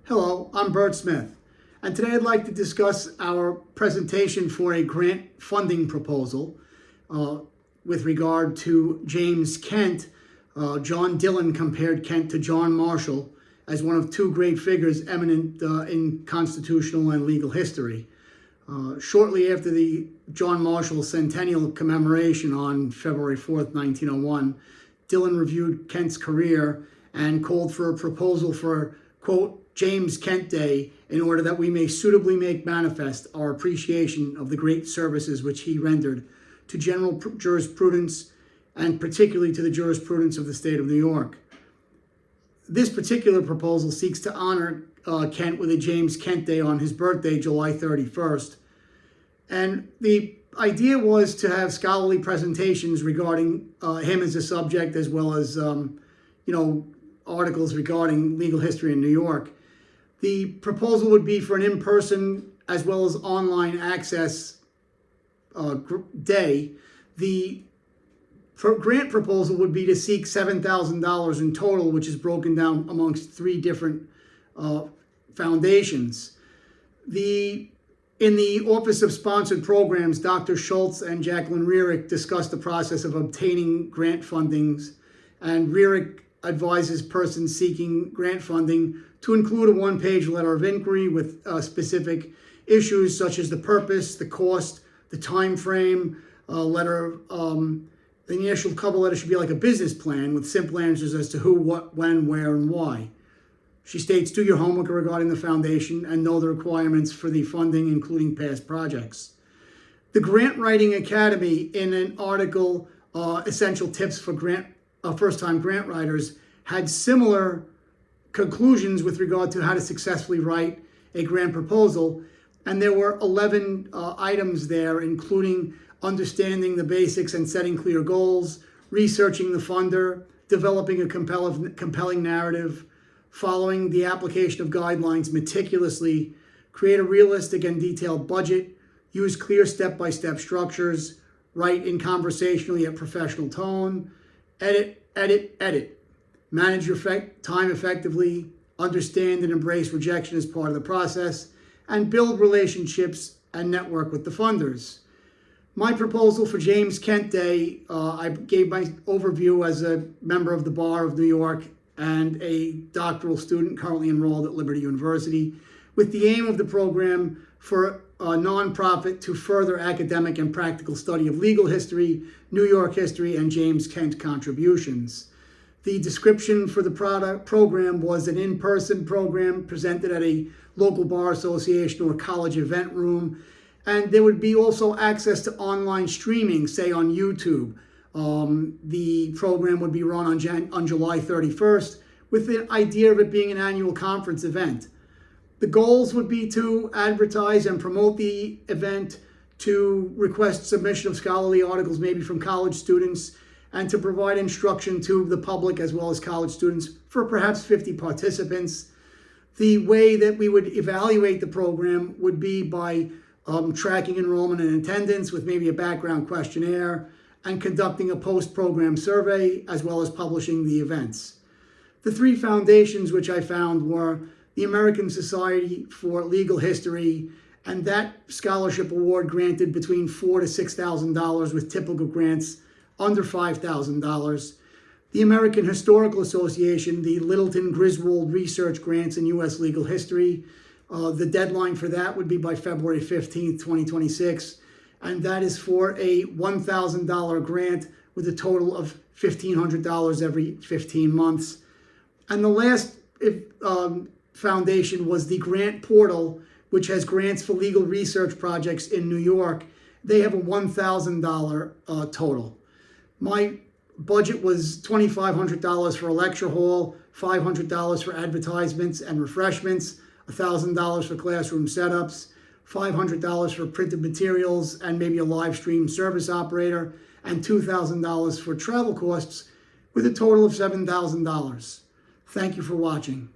Hello, I'm Bert Smith, and today I'd like to discuss our presentation for a grant funding proposal with regard to James Kent. John Dillon compared Kent to John Marshall as one of two great figures eminent in constitutional and legal history. Shortly after the John Marshall Centennial Commemoration on February 4th, 1901, Dillon reviewed Kent's career and called for a proposal for, quote, James Kent Day, in order that we may suitably make manifest our appreciation of the great services which he rendered to general jurisprudence and particularly to the jurisprudence of the state of New York. This particular proposal seeks to honor Kent with a James Kent Day on his birthday, July 31st. And the idea was to have scholarly presentations regarding him as a subject, as well as, articles regarding legal history in New York. The proposal would be for an in-person as well as online access day. The grant proposal would be to seek $7,000 in total, which is broken down amongst three different foundations. In the Office of Sponsored Programs, Dr. Schultz and Jacqueline Rierick discussed the process of obtaining grant fundings, and Rierick advises persons seeking grant funding to include a one-page letter of inquiry with specific issues such as the purpose, the cost, the time frame. The initial cover letter should be like a business plan with simple answers as to who, what, when, where, and why. She states, do your homework regarding the foundation and know the requirements for the funding, including past projects. The Grant Writing Academy, in an article, Essential Tips for First-Time Grant Writers, had similar conclusions with regard to how to successfully write a grant proposal. And there were 11 items there, including understanding the basics and setting clear goals, researching the funder, developing a compelling narrative, following the application of guidelines meticulously, create a realistic and detailed budget, use clear step-by-step structures, write in conversational yet professional tone, edit, manage your time effectively, understand and embrace rejection as part of the process, and build relationships and network with the funders. My proposal for James Kent Day, I gave my overview as a member of the Bar of New York and a doctoral student currently enrolled at Liberty University, with the aim of the program for a nonprofit to further academic and practical study of legal history, New York history, and James Kent contributions. The description for the program was an in-person program presented at a local bar association or college event room, and there would be also access to online streaming, say on YouTube. The program would be run on July 31st with the idea of it being an annual conference event. The goals would be to advertise and promote the event, to request submission of scholarly articles maybe from college students, and to provide instruction to the public as well as college students for perhaps 50 participants. The way that we would evaluate the program would be by tracking enrollment and attendance with maybe a background questionnaire, and conducting a post-program survey, as well as publishing the events. The three foundations which I found were the American Society for Legal History, and that scholarship award granted between $4,000 to $6,000 with typical grants under $5,000. The American Historical Association, the Littleton Griswold Research Grants in U.S. Legal History. The deadline for that would be by February 15th, 2026. And that is for a $1,000 grant with a total of $1,500 every 15 months. And the last foundation was the Grant Portal, which has grants for legal research projects in New York. They have a $1,000 total. My budget was $2,500 for a lecture hall, $500 for advertisements and refreshments, $1,000 for classroom setups, $500 for printed materials and maybe a live stream service operator, and $2,000 for travel costs, with a total of $7,000. Thank you for watching.